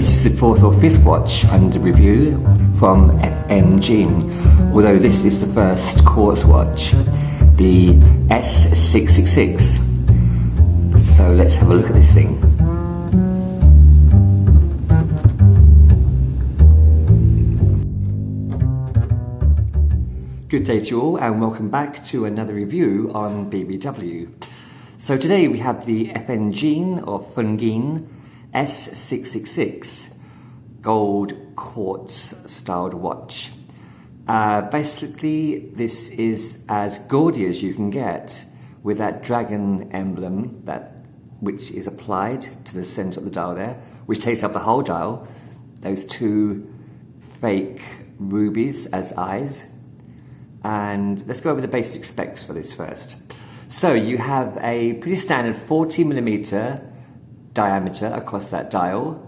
this is the fourth or fifth watch under review from FNGEEN, although this is the first Quartz watch, the S666. So let's have a look at this thing. Good day to you all, and welcome back to another review on BBW. So today we have the FNGEEN or FNGEEN S666 gold quartz styled watch. Basically this is as gaudy as you can get, with that dragon emblem which is applied to the centre of the dial there, which takes up the whole dial, those two fake rubies as eyes. And let's go over the basic specs for this first. So you have a pretty standard 40mm diameter across that dial,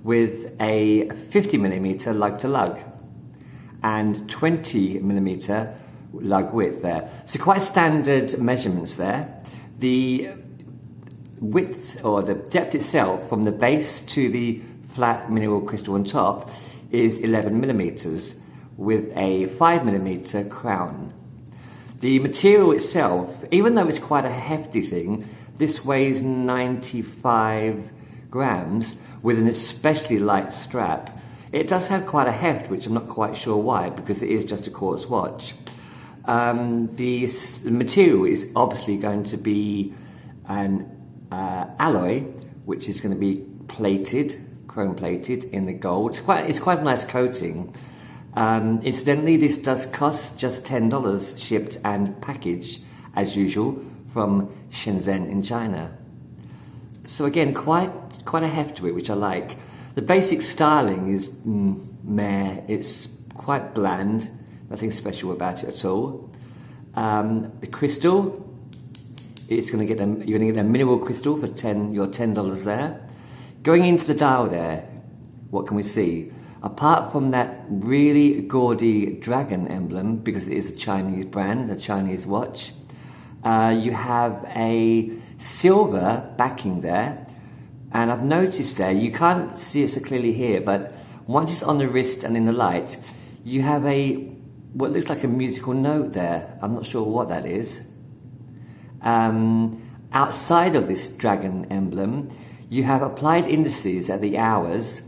with a 50mm lug to lug and 20mm lug width there. So quite standard measurements there. The width or the depth itself from the base to the flat mineral crystal on top is 11mm with a 5mm crown. The material itself, even though it's quite a hefty thing, this weighs 95 grams with an especially light strap. It does have quite a heft, which I'm not quite sure why, because it is just a quartz watch. The material is obviously going to be an alloy, which is going to be plated, chrome plated in the gold. It's quite a nice coating. Incidentally, this does cost just $10 shipped and packaged, as usual, from Shenzhen in China. So again, quite a heft to it, which I like. The basic styling is meh. It's quite bland, nothing special about it at all. The crystal, you're going to get a mineral crystal for your $10 there. Going into the dial there, what can we see? Apart from that really gaudy dragon emblem, because it is a Chinese brand, a Chinese watch, you have a silver backing there, and I've noticed there, you can't see it so clearly here, but once it's on the wrist and in the light, you have what looks like a musical note there. I'm not sure what that is. Outside of this dragon emblem, you have applied indices at the hours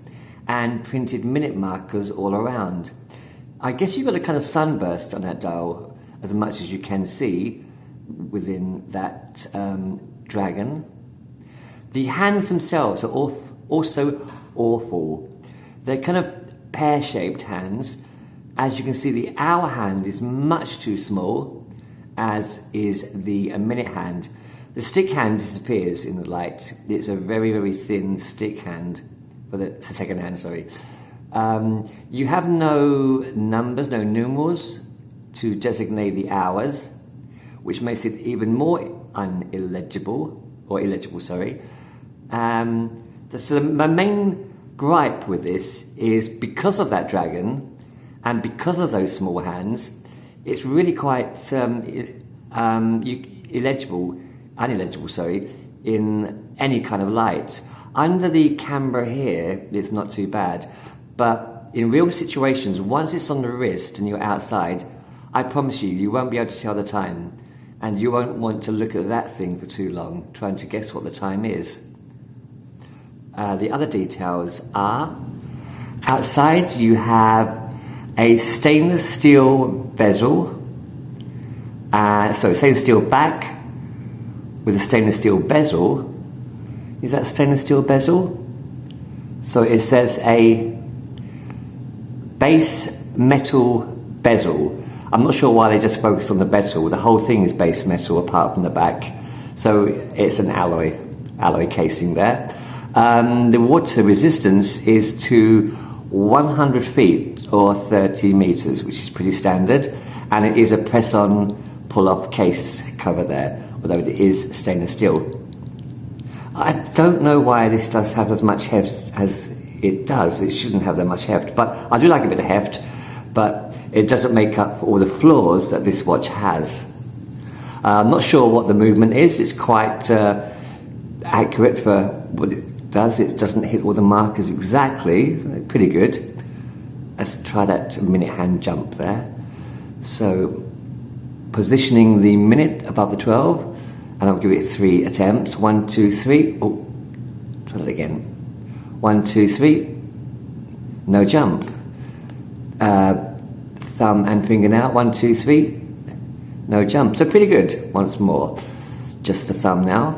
and printed minute markers all around. I guess you've got a kind of sunburst on that dial, as much as you can see within that dragon. The hands themselves are also awful. They're kind of pear-shaped hands. As you can see, the hour hand is much too small, as is the minute hand. The stick hand disappears in the light. It's a very, very thin stick hand. For the second hand, sorry. You have no numbers, no numerals to designate the hours, which makes it even more illegible. So my main gripe with this is, because of that dragon and because of those small hands, it's really quite unintelligible, in any kind of light. Under the camera here, it's not too bad, but in real situations, once it's on the wrist and you're outside, I promise you won't be able to tell the time, and you won't want to look at that thing for too long, trying to guess what the time is. The other details are, outside you have a stainless steel bezel, stainless steel back with a stainless steel bezel. Is that stainless steel bezel? So it says a base metal bezel. I'm not sure why they just focused on the bezel. The whole thing is base metal apart from the back. So it's an alloy casing there. The water resistance is to 100 feet or 30 meters, which is pretty standard. And it is a press-on, pull-off case cover there, although it is stainless steel. I don't know why this does have as much heft as it does. It shouldn't have that much heft, but I do like a bit of heft, but it doesn't make up for all the flaws that this watch has. I'm not sure what the movement is. It's quite accurate for does. It doesn't hit all the markers exactly. Pretty good. Let's try that minute hand jump there. So positioning the minute above the 12, and I'll give it 3 attempts. 1, 2, 3. Oh, try that again. 1, 2, 3. No jump. Thumb and finger now. 1, 2, 3. No jump. So pretty good. Once more. Just the thumb now.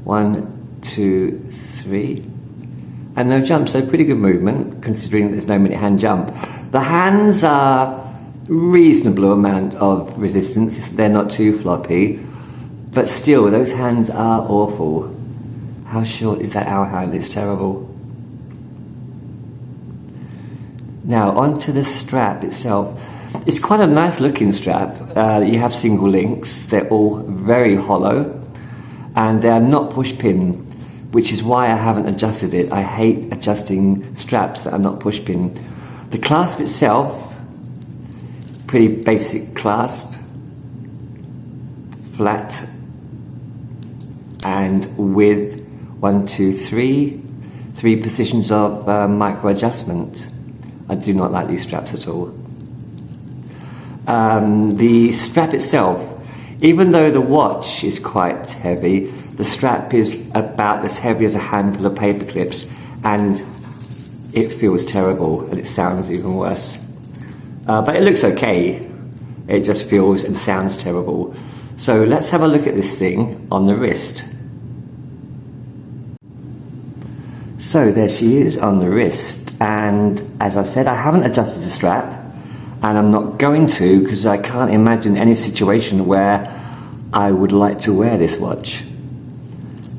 1, 2, 3. And no jump. So pretty good movement considering there's no minute hand jump. The hands are reasonable amount of resistance. They're not too floppy. But still, those hands are awful. How short is that hour hand? It's terrible. Now, onto the strap itself. It's quite a nice looking strap. You have single links. They're all very hollow. And they are not push pin, which is why I haven't adjusted it. I hate adjusting straps that are not push pin. The clasp itself, pretty basic clasp. Flat and with 1, 2, 3 positions of micro adjustment. I do not like these straps at all. The strap itself, even though the watch is quite heavy, the strap is about as heavy as a handful of paper clips, and it feels terrible and it sounds even worse. But it looks okay. It just feels and sounds terrible. So let's have a look at this thing on the wrist. So there she is on the wrist, and as I've said, I haven't adjusted the strap, and I'm not going to because I can't imagine any situation where I would like to wear this watch.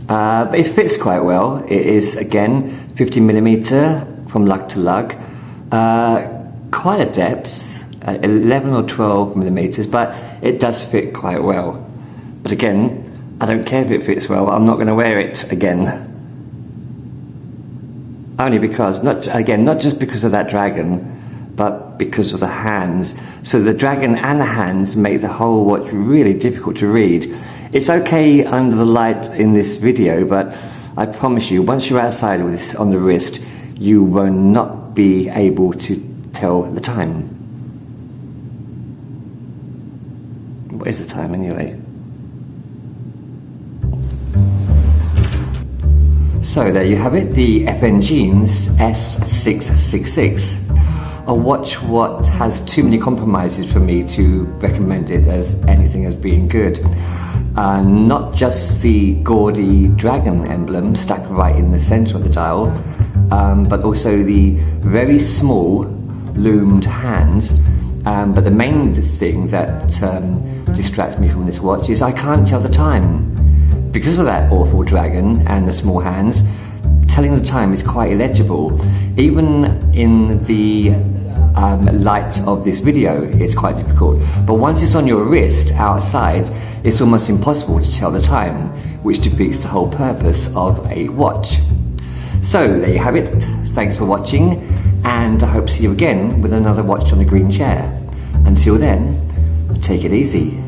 But it fits quite well. It is, again, 50mm from lug to lug, quite a depth, 11 or 12mm, but it does fit quite well. But again, I don't care if it fits well, I'm not going to wear it again. Only because, not just because of that dragon, but because of the hands. So the dragon and the hands make the whole watch really difficult to read. It's okay under the light in this video, but I promise you, once you're outside with this on the wrist, you will not be able to tell the time. What is the time anyway? So there you have it, the FNGEEN's S666. A watch what has too many compromises for me to recommend it as anything as being good. Not just the gaudy dragon emblem stuck right in the center of the dial, but also the very small loomed hands. But the main thing that distracts me from this watch is I can't tell the time. Because of that awful dragon and the small hands, telling the time is quite illegible. Even in the light of this video, it's quite difficult. But once it's on your wrist outside, it's almost impossible to tell the time, which defeats the whole purpose of a watch. So there you have it. Thanks for watching, and I hope to see you again with another watch on the green chair. Until then, take it easy.